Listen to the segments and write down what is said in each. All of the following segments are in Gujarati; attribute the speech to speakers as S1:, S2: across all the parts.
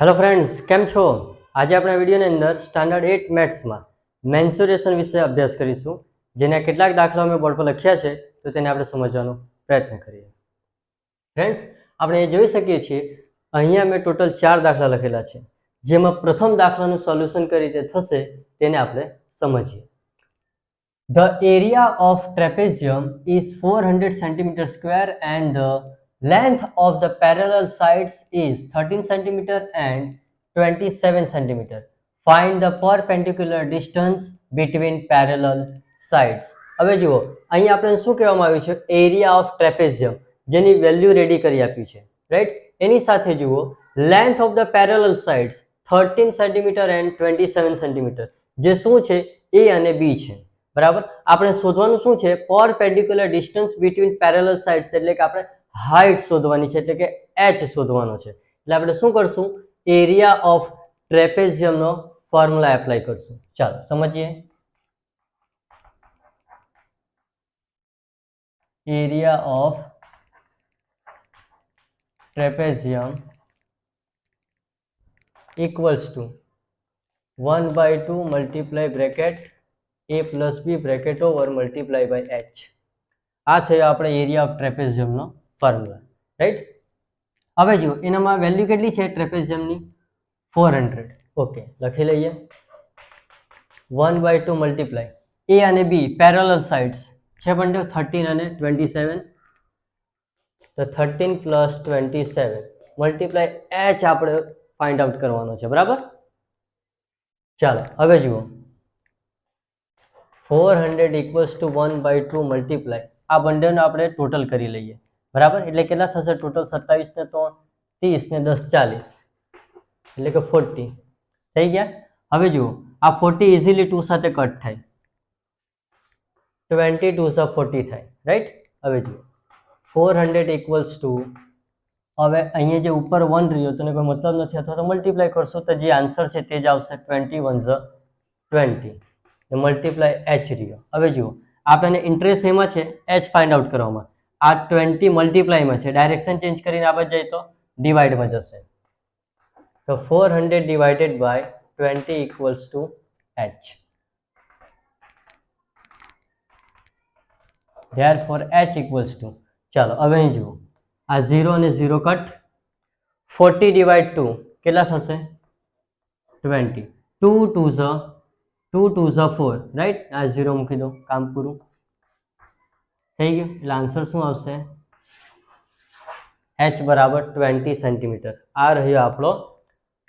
S1: હેલો ફ્રેન્ડ્સ, કેમ છો? આજે આપણે વિડીયોની અંદર સ્ટાન્ડર્ડ 8 મેથ્સમાં મેન્સ્યુરેશન વિશે અભ્યાસ કરીશું, જેના કેટલાક દાખલાઓ મેં બોર્ડ પર લખ્યા છે, તો તેને આપણે સમજવાનો પ્રયત્ન કરીએ. ફ્રેન્ડ્સ, આપણે એ જોઈ શકીએ છીએ અહીંયા મેં ટોટલ 4 દાખલા લખેલા છે, જેમાં પ્રથમ દાખલાનું સોલ્યુશન કઈ રીતે થશે તેને આપણે સમજીએ. The area of trapezium is 400 centimeter square and the length of the parallel sides is 13 centimeter and 27 centimeter. Find the perpendicular distance between parallel sides. હવે જુઓ, અહીં આપણે શું કહેવામાં આવ્યું છે? એરિયા ઓફ ટ્રેપેઝિયમ, જેની વેલ્યુ રેડી કરી આપી છે, રાઈટ? એની સાથે જુઓ length of the parallel sides 13 centimetre and 27 centimetre, જે શું છે? એ અને બી છે. બરાબર, આપણે શોધવાનું શું છે? Perpendicular distance between parallel sides, એટલે કે આપણે હાઇટ શોધવાની છે, એટલે કે એચ શોધવાનો છે. એટલે આપણે શું કરશું? એરિયા ઓફ ટ્રેપેઝિયમનો ફોર્મ્યુલા એપ્લાય કરશું. ચાલો સમજીએ. Area of trapezium equals to 1/2 multiply bracket a plus B bracket over multiply by H. આ થયો આપણે એરિયા ઓફ ટ્રેપેઝિયમનો ફોર્મ્યુલા, રાઈટ? હવે જુઓ, એનામાં વેલ્યુ કેટલી છે ટ્રેપેઝિયમની? 400. ઓકે, લખી લઈએ. 1/2 મલ્ટીપ્લાય એ અને બી પેરેલલ સાઇડ્સ છે બંને 13 અને 27, તો 13 પ્લસ 27 મલ્ટીપ્લાય એચ આપણે ફાઇન્ડ આઉટ કરવાનો છે. બરાબર, ચાલો હવે જુઓ, 400 ઇક્વલ્સ ટુ 1/2 મલ્ટીપ્લાય આ બંનેનો આપણે ટોટલ કરી લઈએ. બરાબર, એટલે કેટલા થશે ટોટલ? 27 ને 3 30 ને 10 40, એટલે કે 40 થઈ ગયા. હવે જુઓ, આ 40 ઇઝીલી 2 સાથે કટ થાય, 20 2 40 થાય, રાઈટ? હવે જુઓ 400 ઇક્વલ્સ ટુ, હવે અહીંયા જે ઉપર 1 રહ્યો તો કોઈ મતલબ નથી, અથવા તો મલ્ટીપ્લાય કરશો તો જે આન્સર છે તે જ આવશે. 20 1 20 મલ્ટીપ્લાય એચ રહ્યો. હવે જુઓ, આપણને ઇન્ટરેસ્ટ એમાં છે એચ ફાઇન્ડ આઉટ કરવામાં. આ 20 મલ્ટીપ્લાયમાં છે, ડાયરેક્શન ચેન્જ કરીને આપણે જઈએ તો ડિવાઈડમાં જશે. તો 400 divided by 20 equals to H. Therefore h equals to, ચાલો હવે અહીં જુઓ, આ 0 અને 0 કટ, 40 ડિવાઇડ 2 કેટલા થશે? 20. 2 2 4, રાઈટ? આ 0 મૂકી દો, કામ પૂરું થઈ ગયું. એટલે આન્સર શું આવશે? h બરાબર 20 સેન્ટીમીટર. આ રહ્યો આપણો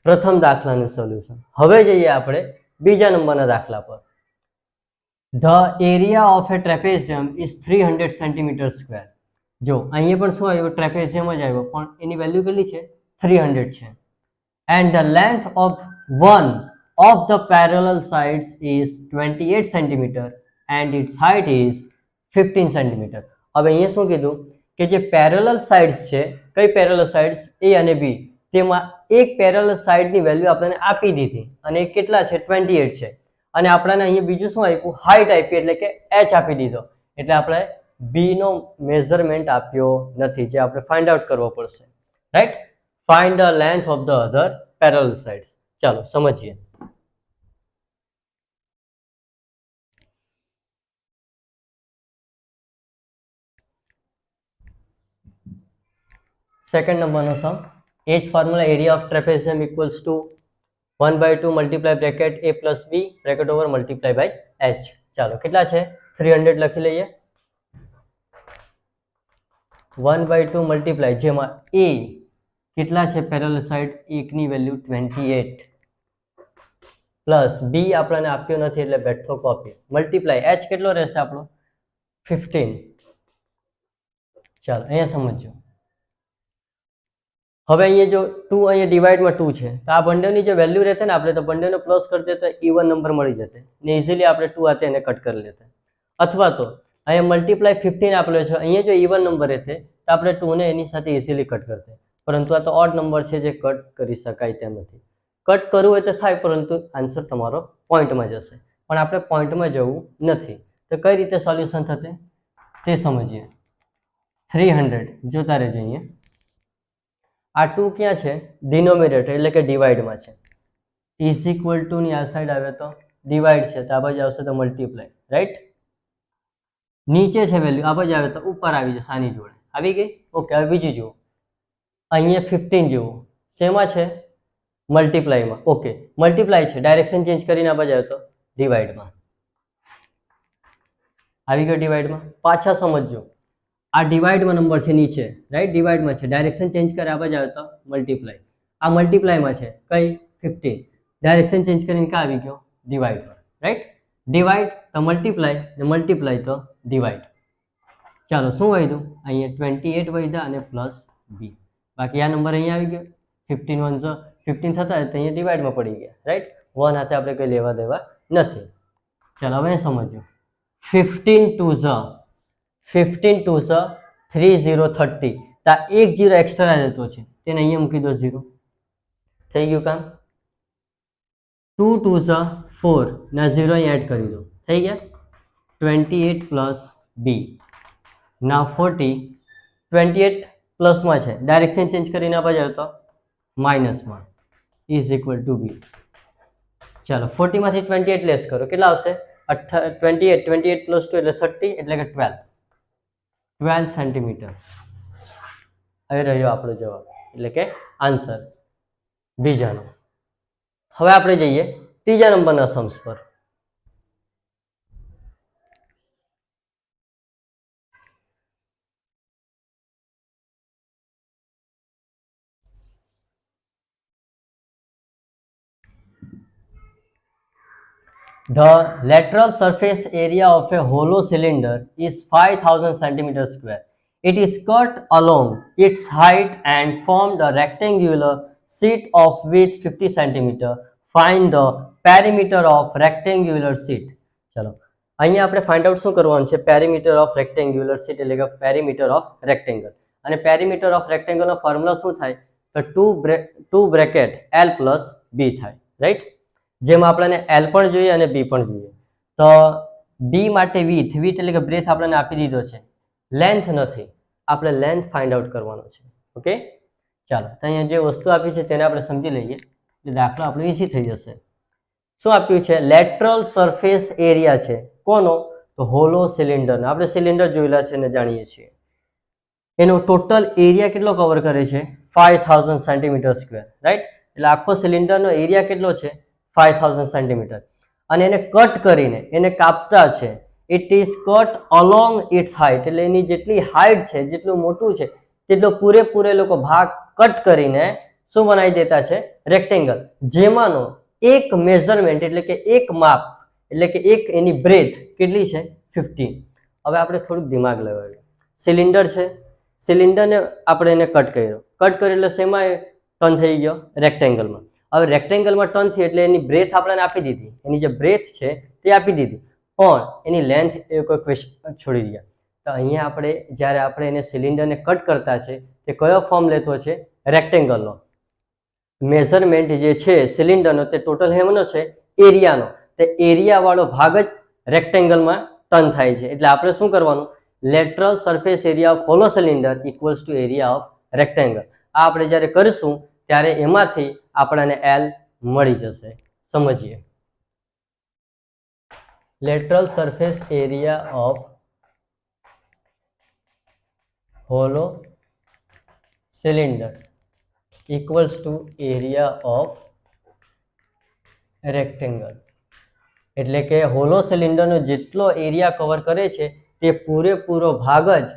S1: પ્રથમ દાખલાનું સોલ્યુશન. હવે જઈએ આપણે બીજા નંબરના દાખલા પર. The area of a trapezium is 300 centimeter square. જો અહીંયા પણ શું આવ્યું? ટ્રેપેઝિયમ જ આવ્યો, પણ એની વેલ્યુ કેટલી છે? 300 છે. And the length of one of the parallel sides is 28 centimeter and its height is 15 centimeter. હવે અહીંયા શું કીધું કે જે પેરેલલ સાઇડ્સ છે, કઈ પેરેલલ સાઇડ્સ? એ અને બી, તેમાં એક પેરેલલ સાઇડની વેલ્યુ આપણને આપી દીધી અને એ કેટલા છે? 28 છે. અને આપણને અહીંયા બીજું શું આપ્યું? હાઇટ આપી, એટલે કે એચ આપી દીધો. એટલે આપણે બી નો મેઝરમેન્ટ આપ્યો નથી, જે આપણે ફાઇન્ડ આઉટ કરવો પડશે, right? Find the length of the other parallel sides. ચાલો સમજીએ. સેકન્ડ નંબરનો સમ, એ જ formula, area of trapezium equals to 1/2 multiply bracket a plus B bracket over multiply by H. ચાલો કેટલા છે? 300 લખી લઈએ. 1/2 મલ્ટીપ્લાય, જેમાં a કેટલા છે પેરેલલ સાઇડ? એકની વેલ્યુ 28 પ્લસ બી આપણને આપ્યો નથી એટલે બેઠો કોપી, મલ્ટીપ્લાય એચ કેટલો રહેશે આપણો? 15. ચાલો અહીંયા સમજો. હવે અહીંયા જો 2 અહીંયા ડિવાઈડમાં 2 છે, તો આ બંનેની જે વેલ્યુ રહેશે ને, આપણે તો બંનેનો પ્લસ કરી દે તો ઇવન નંબર મળી જશે ને ઇઝીલી આપણે 2 હાથે એને કટ કરી લેતે. અથવા તો અહીંયા મલ્ટીપ્લાય 15 આપેલો છે, અહીંયા જો ઇવન નંબર રહેતે તો આપણે 2 ને એની સાથે ઇઝીલી કટ કરતે. પરંતુ આ તો ઓડ નંબર છે, જે કટ કરી શકાય તેમ નથી. કટ કરવું હોય તો થાય, પરંતુ આન્સર તમારો પોઈન્ટમાં જશે. પણ આપણે પોઈન્ટમાં જવું નથી, તો કઈ રીતે સોલ્યુશન થશે તે સમજીએ. 300 જોતા રહેજો અહીંયા. આ 2 ક્યાં છે? ડિનોમિનેટર એટલે કે ડિવાઇડમાં છે. ઇઝ ઇક્વલ ટુ ની આ સાઈડ આવે તો ડિવાઇડ છે, તો આ બાજુ આવશે તો મલ્ટીપ્લાય, રાઈટ. નીચે છે વેલ્યુ, આ બાજુ આવે તો ઉપર આવી જશે, આની જોડે આવી ગઈ. ઓકે, હવે બીજું જુઓ, અહીંયા 15 જેવું શેમાં છે? મલ્ટીપ્લાયમાં. ઓકે, મલ્ટીપ્લાય છે, ડાયરેક્શન ચેન્જ કરીને આ બાજુ આવે તો ડિવાઇડમાં આવી ગયો. ડિવાઇડમાં પાછા સમજજો, આ ડિવાઇડમાં નંબર છે નીચે, રાઈટ, ડિવાઇડમાં છે, ડાયરેક્શન ચેન્જ કરે આ બાજુ આવે તો મલ્ટીપ્લાય. આ મલ્ટીપ્લાયમાં છે કઈ? 15. ડાયરેક્શન ચેન્જ કરીને ક્યાં આવી ગયો? ડિવાઇડમાં, રાઈટ. ડિવાઇડ તો મલ્ટીપ્લાય ને મલ્ટીપ્લાય તો ડિવાઇડ. ચાલો શું વધ્યું? અહીંયા 28 વધ્યા અને પ્લસ બી. બાકી આ નંબર અહીંયા આવી ગયો. 15 15 થતા તો અહીંયા ડિવાઇડમાં પડી ગયા, રાઈટ. 1 હાથે આપણે કંઈ લેવા દેવા નથી. ચાલો હવે સમજો, 15 2 3030. તા એક 0 એક્સ્ટ્રા જતો છે, તેને અહીંયા મૂકી દો 0. થઈ ગયું કામ. 2 2 4 ના 0 અહીં એડ કરી દો, થઈ ગયા. 28 પ્લસ બી. ના 40, 28 પ્લસમાં છે, ડાયરેક્શન ચેન્જ કરીને આ બાજુ તો માઇનસમાં, ઇઝ ઇક્વલ ટુ બી. ચાલો 40 માંથી 28 લેસ કરો, કેટલા આવશે? 28 પ્લસ 2 એટલે 30 એટલે કે 12 સેન્ટીમીટર. હવે રહ્યો આપણો જવાબ એટલે કે આન્સર બીજાનો. હવે આપણે જઈએ ત્રીજા નંબરના સમ્સ પર. The lateral surface area of a hollow cylinder is 5000 centimeters square. It is cut along its height and formed a rectangular sheet of width 50 centimeter. Find the perimeter of rectangular sheet. ચલો અહીંયા આપણે ફાઇન્ડ આઉટ શું કરવાનું છે? પેરીમીટર ઓફ રેક્ટેન્ગ્યુલર શીટ એટલે કે પેરીમીટર ઓફ રેક્ટેંગલ. અને પેરીમીટર ઓફ રેક્ટેંગલનો ફોર્મ્યુલા શું થાય? તો 2 બ્રેકેટ L પ્લસ બી થાય, રાઈટ. જેમાં આપણને L પણ જોઈએ અને B પણ જોઈએ. તો B માટે વિથ એટલે કે બ્રેથ આપણને આપી દીધો છે, લેન્થ નથી, આપણે લેન્થ ફાઇન્ડ આઉટ કરવાનો છે. ઓકે, ચાલો તો અહીંયા જે વસ્તુ આપી છે તેને આપણે સમજી લઈએ એટલે દાખલો આપણો ઈઝી થઈ જશે. શું આપ્યું છે? લેટરલ સરફેસ એરિયા છે કોનો? તો હોલો સિલિન્ડરનો. આપણે સિલિન્ડર જોયેલા છે અને જાણીએ છીએ. એનો ટોટલ એરિયા કેટલો કવર કરે છે? 5000 સેન્ટીમીટર સ્ક્વેર, રાઈટ. એટલે આખો સિલિન્ડરનો એરિયા કેટલો છે? 5000 સેન્ટીમીટર. અને એને કટ કરીને એને કાપતા છે. It is cut along its height, એટલે એની જેટલી હાઇટ છે, જેટલું મોટું છે તેટલો પૂરેપૂરો એ લોકો ભાગ કટ કરીને શું બનાવી દેતા છે? રેક્ટેંગલ. જેમાંનો એક મેઝરમેન્ટ એટલે કે એક માપ એટલે કે એક એની બ્રેથ કેટલી છે? 15. હવે આપણે થોડુંક દિમાગ લગાવીએ. સિલિન્ડર છે, સિલિન્ડરને આપણે એને કટ કર્યો એટલે શેમાં ટર્ન થઈ ગયો? રેક્ટેંગલમાં. હવે રેક્ટેંગલમાં ટર્ન થઈ એટલે એની બ્રેથ આપણને આપી દીધી, એની જે બ્રેથ છે તે આપી દીધી, પણ એની લેન્થ એ કોઈ ક્વેશ્ચન છોડી દીધા. તો અહીંયા આપણે જ્યારે આપણે એને સિલિન્ડરને કટ કરતા છે તે કયો ફોર્મ લેતો છે? રેક્ટેંગલનો. મેઝરમેન્ટ જે છે સિલિન્ડરનો તે ટોટલ હેમનો છે? એરિયાનો. તે એરિયાવાળો ભાગ જ રેક્ટેંગલમાં ટર્ન થાય છે. એટલે આપણે શું કરવાનું? Lateral surface area of hollow cylinder equals to area of rectangle. આ આપણે જ્યારે કરીશું ત્યારે એમાંથી આપણને L મળી જશે. સમજીએ. Lateral surface area of hollow cylinder equals to area of rectangle. એટલે કે હોલો સિલિન્ડરનો જેટલો એરિયા કવર કરે છે તે પૂરેપૂરો ભાગ જ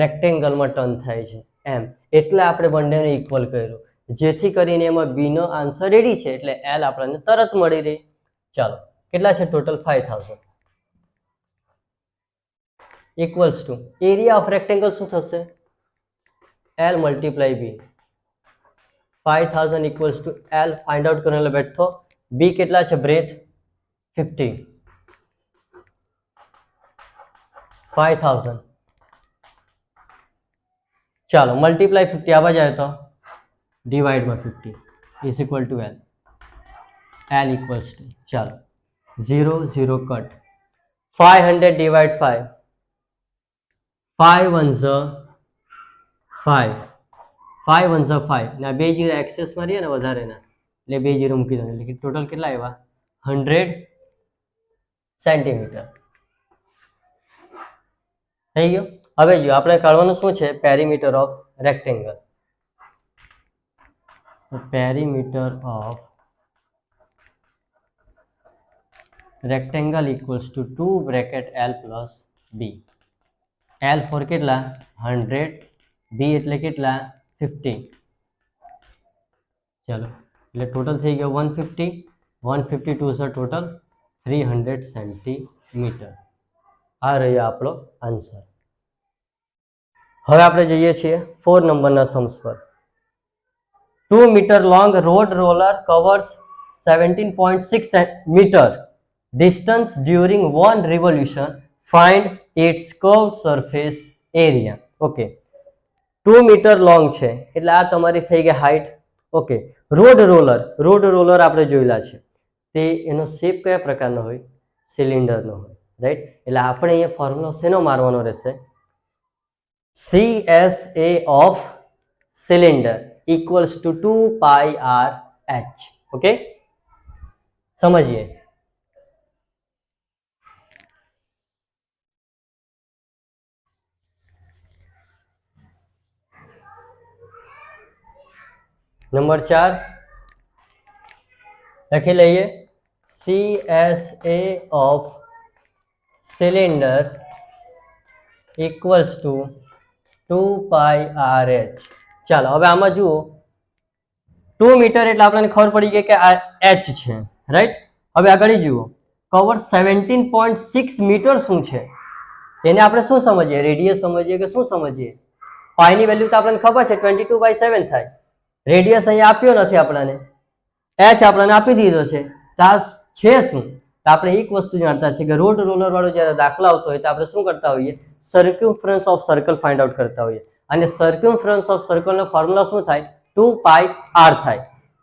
S1: રેક્ટેંગલમાં ટર્ન થાય છે એમ. એટલે આપણે બંનેને ઇક્વલ કર્યું, જેથી કરીને એમાં બી નો આન્સર રેડી છે એટલે L આપણને તરત મળી રહી. ચાલો કેટલા છે total? 5000 equals to area of rectangle શું થશે? L multiply B. 5000 equals to L find out કરીને બેઠો. બી કેટલા છે? બ્રેથ 50. 5000 ચાલો મલ્ટીપ્લાય 50 આવા જાય તો ડિવાઇડમાં 50 is equal to L. L equals to ચાલો 0 0 કટ 500 ડિવાઇડ 5 5 1 5 5 1 5 ને આ બે જીરો એક્સેસમાં રહીએ ને વધારેના એટલે બે જીરો મૂકી દો એટલે કે ટોટલ કેટલા આવ્યા 100 સેન્ટીમીટર થઈ ગયો. હવે જો આપણે કાઢવાનું શું છે perimeter of rectangle. Perimeter of rectangle equals to 2 bracket L plus B. L for કેટલા 100, B એટલે કેટલા 50. ચલો એટલે ટોટલ થઈ ગયો 150. 152 છે ટોટલ 300 સેન્ટીમીટર. આ રહ્યો આપણો આન્સર. હવે આપણે જઈએ છીએ 4 નંબરના સમ્સ પર. 2 meter long road roller covers 17.6 meter distance during one revolution. Find its curved surface area. Okay 2 metre long છે એટલે આ તમારી થઈ ગઈ હાઈટ. ઓકે રોડ રોલર આપણે જોયેલા છે તે એનો શેપ કયા પ્રકારનો હોય સિલિન્ડરનો હોય રાઈટ. એટલે આપણે અહીંયા ફોર્મ્યુલા શેનો મારવાનો રહેશે CSA of cylinder equals to 2 pi r h. Okay સમજીએ. નંબર 4 લખી લઈએ CSA of cylinder equals to 2 pi r h. ચાલો હવે આમાં જુઓ 2 મીટર એટલે આપણને ખબર પડી ગઈ કે આ h છે રાઈટ. હવે આગળ જુઓ કવર 17.6 મીટર શું છે એને આપણે શું સમજીએ રેડિયસ સમજીએ કે શું સમજીએ. પાઈની વેલ્યુ તો આપણને ખબર છે 22/7 થાય. રેડિયસ અહીંયા આપ્યો નથી આપણને h આપણને આપી દીધો છે તો આ છે શું તો આપણે એક વસ્તુ જાણતા છે કે રોડ રોલર વાળો જ્યારે દાખલા આવતો હોય તો આપણે શું કરતા હોઈએ સર્ક્યુમફરન્સ ઓફ સર્કલ ફાઇન્ડ આઉટ કરતા હોઈએ અને સર્ક્યુમફરન્સ ઓફ સર્કલનો ફોર્મ્યુલા શું થાય 2 pi r થાય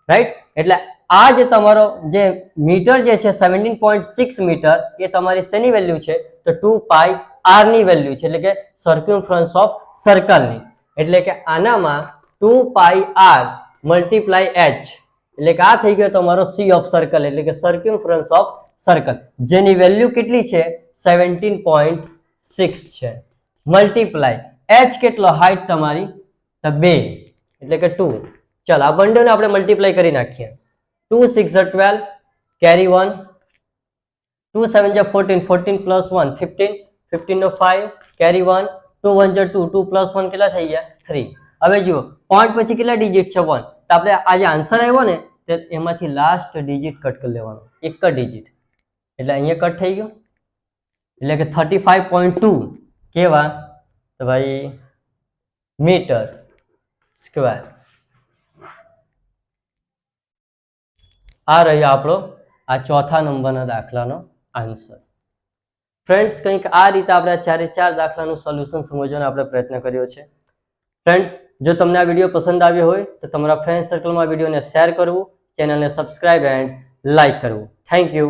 S1: રાઈટ. એટલે આ જે તમારો જે મીટર જે છે 17.6 મીટર એ તમારી શેની વેલ્યુ છે તો 2 pi r ની વેલ્યુ છે એટલે કે સર્ક્યુમફરન્સ ઓફ સર્કલની. એટલે કે આનામાં 2 pi r મલ્ટીપ્લાય h એટલે કે આ થઈ ગયો તમારો C ઓફ સર્કલ એટલે કે સર્ક્યુમફરન્સ ઓફ સર્કલ જેની વેલ્યુ કેટલી છે 17.6 છે મલ્ટીપ્લાય h કેટલો હાઈટ તમારી તો 2 એટલે કે 2. ચાલો આ બંનેને આપણે મલ્ટીપ્લાય કરી નાખીએ 2 6 12 કેરી 1 2 7 14 14 પ્લસ 1 15 15 નો 5 કેરી 1 2 1 2 2 પ્લસ 1 કેટલા થઈ ગયા 3. હવે જુઓ પોઈન્ટ પછી કેટલા ડિજિટ છે 1 તો આપણે આ જે આન્સર આવ્યો ને તે એમાંથી લાસ્ટ ડિજિટ કટ કરી લેવાનો એક જ ડિજિટ એટલે અહીંયા કટ થઈ ગયો એટલે કે 35.2 કેવા તો ભાઈ મીટર સ્ક્વેર. આ રહ્યો આપણો આ ચોથા નંબરના દાખલાનો આન્સર. ફ્રેન્ડ્સ કંઈક આ રીતે આપણે ચારે ચાર દાખલાનું સોલ્યુશન સમજવાનો આપણે પ્રયત્ન કર્યો છે. ફ્રેન્ડ્સ જો તમને આ વિડીયો પસંદ આવ્યો હોય તો તમારા ફ્રેન્ડ સર્કલમાં વિડીયોને શેર કરવું, ચેનલને સબસ્ક્રાઇબ એન્ડ લાઇક કરવું. Thank you.